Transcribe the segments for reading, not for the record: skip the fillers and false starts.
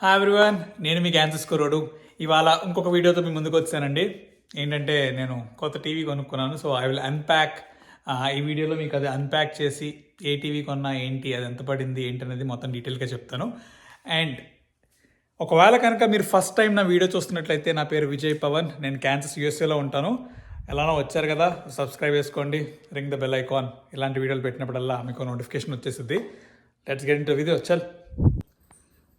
Hi everyone, నేను మీ Kansas కురోడు. ఇవాళ ఇంకొక వీడియోతో మీ ముందుకు వచ్చానండి. ఏంటంటే నేను కొత్త టీవీ కొనుక్కున్నాను. సో ఐ విల్ అన్ప్యాక్ ఈ వీడియోలో మీకు అది అన్ప్యాక్ చేసి ఏ టీవీ కొన్నా ఏంటి, అది ఎంత పడింది ఏంటి అనేది మొత్తం డీటెయిల్గా చెప్తాను. అండ్ ఒకవేళ కనుక మీరు ఫస్ట్ టైం నా వీడియో చూస్తున్నట్లయితే నా పేరు విజయ్ పవన్. నేను క్యాన్సస్ యూఎస్ఏలో ఉంటాను. ఎలానో వచ్చారు కదా, సబ్స్క్రైబ్ చేసుకోండి, రింగ్ ద బెల్ ఐకాన్. ఇలాంటి వీడియోలు పెట్టినప్పుడల్లా మీకు నోటిఫికేషన్ వచ్చేసింది. Let's get into video. చల్.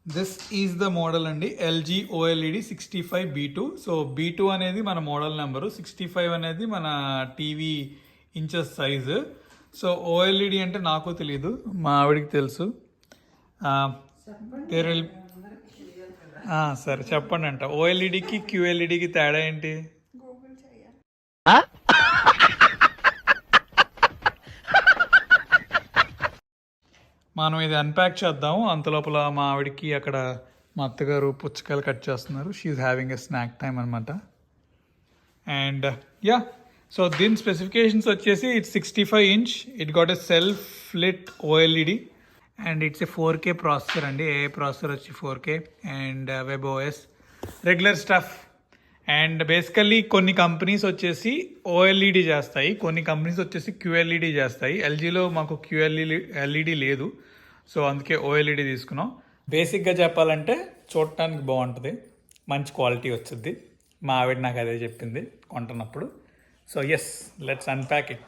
దిస్ ఈజ్ ద మోడల్ అండి, LG OLED 65B2. So B2 అనేది మన మోడల్ నెంబరు, 65 అనేది మన TV inches size. So OLED అంటే నాకు తెలియదు, మా ఆవిడికి తెలుసు. సరే చెప్పండి అంట. ఓఎల్ఈడికి క్యూఎల్ఈడికి తేడా ఏంటి? మనం ఇది అన్ప్యాక్ చేద్దాము. అంతలోపల మా ఆవిడకి అక్కడ మా అత్తగారు పుచ్చకాయలు కట్ చేస్తున్నారు. She's having a snack time అనమాట. అండ్ యా, సో దీని స్పెసిఫికేషన్స్ వచ్చేసి it's 65 inch, it got a self lit OLED and it's a 4K processor అండి. ఏ ప్రాసెసర్ వచ్చి 4K and web OS regular stuff. And basically కొన్ని companies వచ్చేసి OLED చేస్తాయి, కొన్ని companies వచ్చేసి క్యూఎల్ఈడి చేస్తాయి. ఎల్జీలో మాకు క్యూఎల్ఈడి లేదు, సో అందుకే ఓఎల్ఈడి తీసుకున్నాం. బేసిక్గా చెప్పాలంటే చూడటానికి బాగుంటుంది, మంచి క్వాలిటీ వచ్చింది. మా ఆవిడ నాకు అదే చెప్పింది కొంటున్నప్పుడు. So yes, let's unpack it.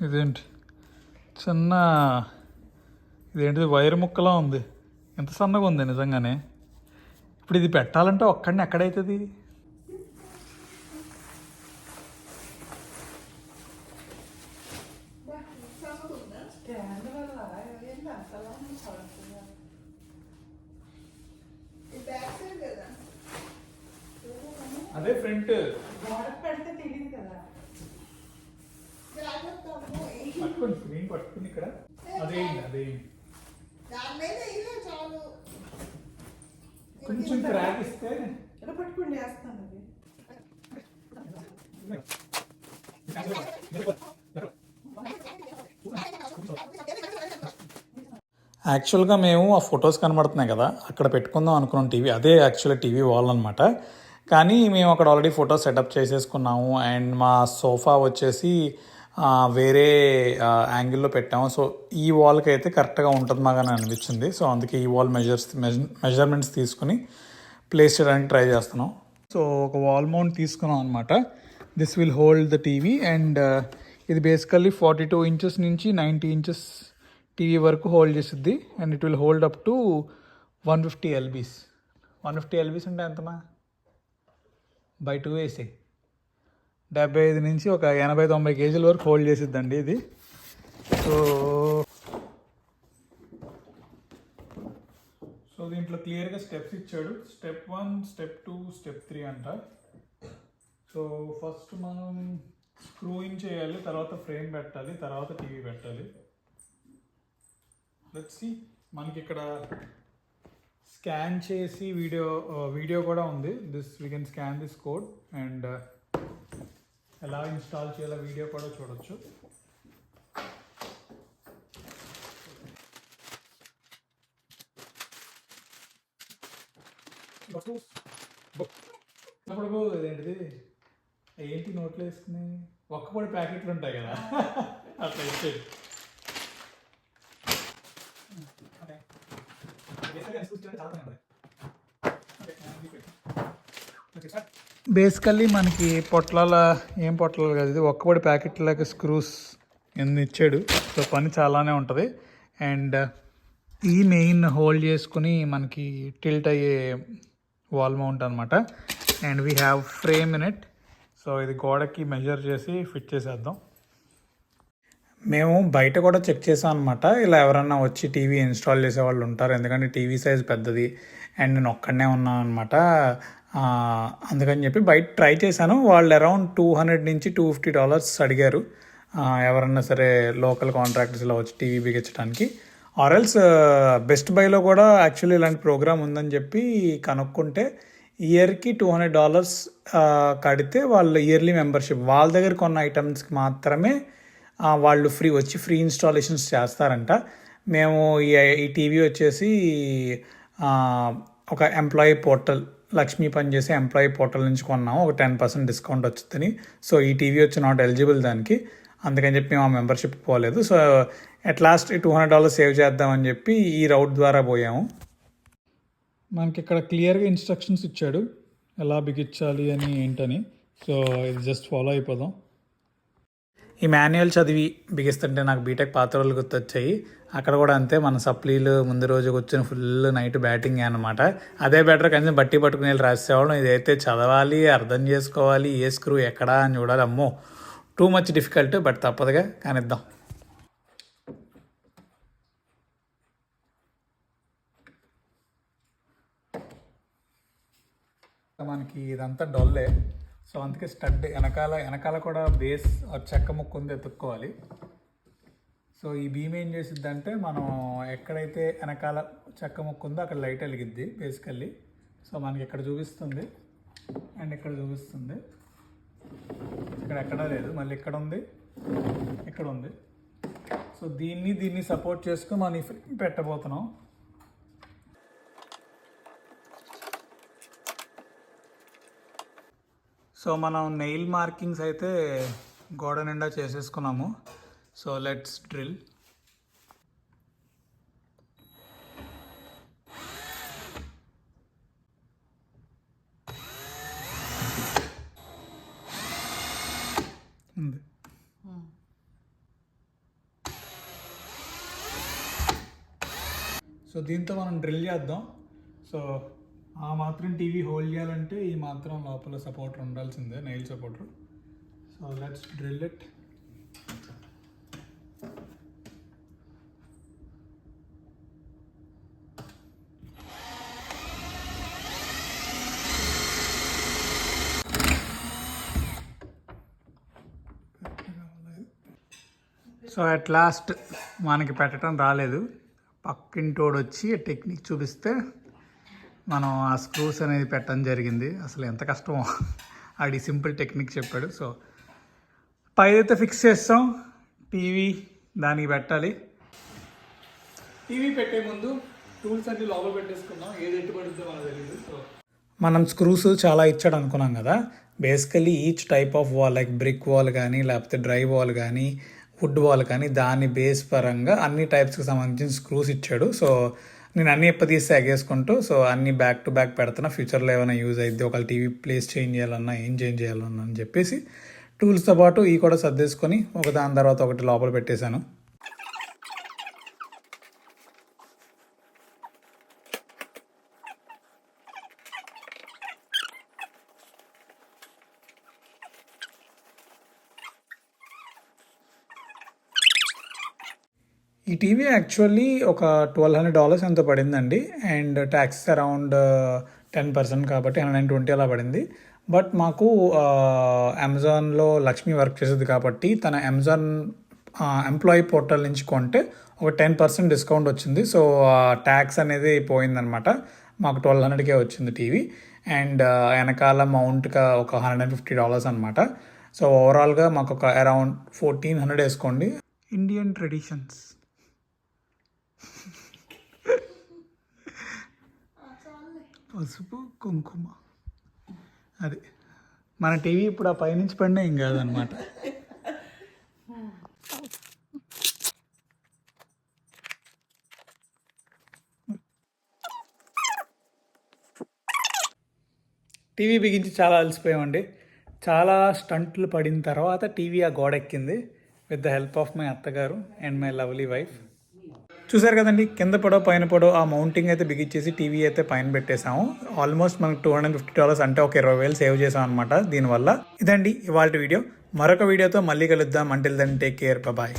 ఇదేంటి చిన్న, ఇదేంటిది వైర్ ముక్కలా ఉంది, ఎంత సన్నగా ఉంది నిజంగానే. ఇప్పుడు ఇది పెట్టాలంటే ఒక్కడిని ఎక్కడైతుంది? అదే ఫ్రంట్ పట్టుకోండి, స్క్రీన్ పట్టుకుని ఇక్కడ అదే కొంచెం క్రాక్ ఇస్తే పట్టుకుని వేస్తాను. యాక్చువల్గా మేము ఆ ఫొటోస్ కనబడుతున్నాయి కదా, అక్కడ పెట్టుకుందాం అనుకున్నాం టీవీ. అదే యాక్చువల్గా టీవీ వాల్ అనమాట. కానీ మేము అక్కడ ఆల్రెడీ ఫోటో సెటప్ చేసేసుకున్నాము. అండ్ మా సోఫా వచ్చేసి వేరే యాంగిల్లో పెట్టాము. సో ఈ వాల్కి అయితే కరెక్ట్గా ఉంటుంది మాకు అనిపించింది. సో అందుకే ఈ వాల్ మెజర్మెంట్స్ తీసుకుని ప్లేస్ చేయడానికి ట్రై చేస్తున్నాం. సో ఒక వాల్ మౌంట్ తీసుకున్నాం అనమాట. This will hold the TV. And ఇది బేసికల్లీ 42 ఇంచెస్ నుంచి 90 ఇంచెస్ టీవీ వరకు హోల్డ్ చేసిద్ది. And it will hold up to 150 LBs. 150 LBs అంటే ఎంతమా? బై 2 వేసి 75 నుంచి ఒక 80-90 కేజీల వరకు హోల్డ్ చేసిద్దండి ఇది. సో దీంట్లో క్లియర్గా స్టెప్స్ ఇచ్చాడు. స్టెప్ 1, స్టెప్ 2, స్టెప్ 3 అంట. సో ఫస్ట్ మనం స్క్రూ ఇన్ చేయాలి, తర్వాత ఫ్రేమ్ పెట్టాలి, తర్వాత టీవీ పెట్టాలి. Let's see. మనకి ఇక్కడ స్కాన్ చేసి వీడియో కూడా ఉంది. We can scan this code and ఎలా ఇన్స్టాల్ చేయాలో వీడియో కూడా చూడొచ్చు. ఏంటిది, ఏంటి నోట్లో వేసుకుని ఒక్కపొడి ప్యాకెట్లు ఉంటాయి కదా, అట్లా ఇచ్చేది. బేసికల్లీ మనకి ఏం పొట్లాలు కాదు, ఇది ఒక్కబడి ప్యాకెట్లాగా స్క్రూస్ ఎన్ని ఇచ్చాడు. సో పని చాలానే ఉంటుంది. అండ్ ఈ మెయిన్ హోల్డ్ చేసుకుని మనకి టిల్ట్ అయ్యే వాల్ మౌంట్ అనమాట. And we have frame in it. So ఇది గోడకి మెజర్ చేసి ఫిట్ చేసేద్దాం. మేము బయట కూడా చెక్ చేసాం అనమాట. ఇలా ఎవరన్నా వచ్చి టీవీ ఇన్స్టాల్ చేసే వాళ్ళు ఉంటారు, ఎందుకంటే టీవీ సైజ్ పెద్దది అండ్ నేను ఒక్కడనే ఉన్నాను అనమాట. అందుకని చెప్పి బయట ట్రై చేశాను. వాళ్ళు అరౌండ్ $200 నుంచి $250 అడిగారు, ఎవరన్నా సరే లోకల్ కాంట్రాక్టర్స్ ఇలా వచ్చి టీవీ బిగించడానికి. ఆర్ఎల్స్ బెస్ట్ బైలో కూడా యాక్చువల్లీ ఇలాంటి ప్రోగ్రామ్ ఉందని చెప్పి కనుక్కుంటే ఇయర్కి $200 కడితే వాళ్ళు ఇయర్లీ మెంబర్షిప్, వాళ్ళ దగ్గర కొన్న ఐటమ్స్కి మాత్రమే వాళ్ళు ఫ్రీ ఇన్స్టాలేషన్స్ చేస్తారంట. మేము ఈ టీవీ వచ్చేసి ఒక ఎంప్లాయీ పోర్టల్, లక్ష్మీ పనిచేసే ఎంప్లాయీ పోర్టల్ నుంచి కొన్నాము. ఒక 10% డిస్కౌంట్ వచ్చిందని. సో ఈ టీవీ వచ్చి నాట్ ఎలిజిబుల్ దానికి, అందుకని చెప్పి మేము ఆ మెంబర్షిప్ పోలేదు. సో అట్ లాస్ట్ $200 సేవ్ చేద్దామని చెప్పి ఈ రౌట్ ద్వారా పోయాము. మనకి ఇక్కడ క్లియర్గా ఇన్స్ట్రక్షన్స్ ఇచ్చాడు ఎలా బిగించాలి అని ఏంటని. సో ఇది జస్ట్ ఫాలో అయిపోదాం. ఈ మాన్యువల్ చదివి బిగిస్తుంటే నాకు బీటెక్ పాత రోజులు గుర్తొచ్చాయి. అక్కడ కూడా అంతే, మన సప్లీలు ముందు రోజు కూర్చొని ఫుల్ నైట్ బ్యాటింగ్ అనమాట. అదే బెటర్, కనీసం బట్టి పట్టుకుని రాసేవాళ్ళం. ఇదైతే చదవాలి, అర్థం చేసుకోవాలి, ఏ స్క్రూ ఎక్కడా అని చూడాలి. అమ్మో, టూ మచ్ డిఫికల్ట్, బట్ తప్పదుగా కానిద్దాం. మనకి ఇదంతా డొల్లే, సో అందుకే స్టడ్ వెనకాల కూడా బేస్ చెక్క ముక్కు ఉంది, ఎత్తుక్కోవాలి. సో ఈ బీమ్ ఏం చేసిద్దంటే, మనం ఎక్కడైతే వెనకాల చెక్క ముక్కు ఉందో అక్కడ లైట్ వెలిగిద్ది బేసికల్లీ. సో మనకి ఇక్కడ చూపిస్తుంది అండ్ ఇక్కడ చూపిస్తుంది, ఇక్కడ ఎక్కడా లేదు, మళ్ళీ ఇక్కడ ఉంది, ఇక్కడ ఉంది. సో దీన్ని సపోర్ట్ చేసుకుని మనం ఈ ఫ్రేమ్ పెట్టబోతున్నాం. సో మనం నెయిల్ మార్కింగ్స్ అయితే గోడ నిండా చేసేసుకున్నాము. So let's drill. ఉంది. సో దీంతో మనం డ్రిల్ చేద్దాం. సో ఆ మాత్రం టీవీ హోల్డ్ చేయాలంటే ఈ మాత్రం లోపల సపోర్టర్ ఉండాల్సిందే, nail supporter. So let's drill it. So at last మనకి పెట్టడం రాలేదు, పక్కింటోడు వచ్చి టెక్నిక్ చూపిస్తే మనం ఆ స్క్రూస్ అనేది పెట్టడం జరిగింది. అసలు ఎంత కష్టమో, ఆడి సింపుల్ టెక్నిక్ చెప్పాడు. సో పైదైతే ఫిక్స్ చేస్తాం, టీవీ దానికి పెట్టాలి. టీవీ పెట్టే ముందు టూల్స్ అన్ని లోపల పెట్టేసుకున్నాం, ఏది ఎట్టుబడిద్దో మనకు తెలియదు. సో మనం స్క్రూస్ చాలా ఇచ్చాడు అనుకున్నాం కదా. Basically each type of wall, like brick wall కానీ లేకపోతే డ్రై వాల్ కానీ వుడ్ వాల్ కానీ, దాని బేస్ పరంగా అన్ని టైప్స్కి సంబంధించిన స్క్రూస్ ఇచ్చాడు. సో నేను అన్ని తీస్తే ఎగేసుకుంటూ, సో అన్ని బ్యాక్ టు బ్యాక్ పెడుతున్నా. ఫ్యూచర్లో ఏమైనా యూజ్ అయితే ఒకవేళ టీవీ ప్లేస్ చేంజ్ చేయాలన్నా, ఏం చేంజ్ చేయాలన్నా అని చెప్పేసి టూల్స్తో పాటు ఈ కూడా సర్దేసుకొని ఒక దాని తర్వాత ఒకటి లోపల పెట్టేశాను. ఈ టీవీ యాక్చువల్లీ ఒక $1,200 ఎంతో పడిందండి, అండ్ ట్యాక్స్ అరౌండ్ 10% కాబట్టి 120 అలా పడింది. బట్ మాకు అమెజాన్లో లక్ష్మి వర్క్ చేసేది కాబట్టి తన అమెజాన్ ఎంప్లాయీ పోర్టల్ నుంచి కొంటే ఒక 10% డిస్కౌంట్ వచ్చింది. సో ట్యాక్స్ అనేది పోయిందనమాట. మాకు 1,200కే వచ్చింది టీవీ, అండ్ వెనకాల మౌంట్గా ఒక $150 అనమాట. సో ఓవరాల్గా మాకు ఒక అరౌండ్ 1,400 వేసుకోండి. Indian traditions. పసుపు కుంకుమ, అది మన టీవీ ఇప్పుడు ఆ పైనుంచి పడినా ఏం కాదనమాట. టీవీ బిగించి చాలా అలసిపోయామండి. చాలా స్టంట్లు పడిన తర్వాత టీవీ ఆ గోడ ఎక్కింది with the help of my అత్తగారు అండ్ మై లవ్లీ వైఫ్. చూసారు కదండి, కింద పొడో పైన పొడో ఆ మౌంటింగ్ అయితే బిగించేసి టీవీ అయితే పైన పెట్టేసాము. ఆల్మోస్ట్ మనకు $250 అంటే ఒక 20,000 సేవ్ చేసాం అనమాట దీనివల్ల. ఇదండి ఇవాళ వీడియో. మరొక వీడియోతో మళ్ళీ కలుద్దాం. Until then take care, bye.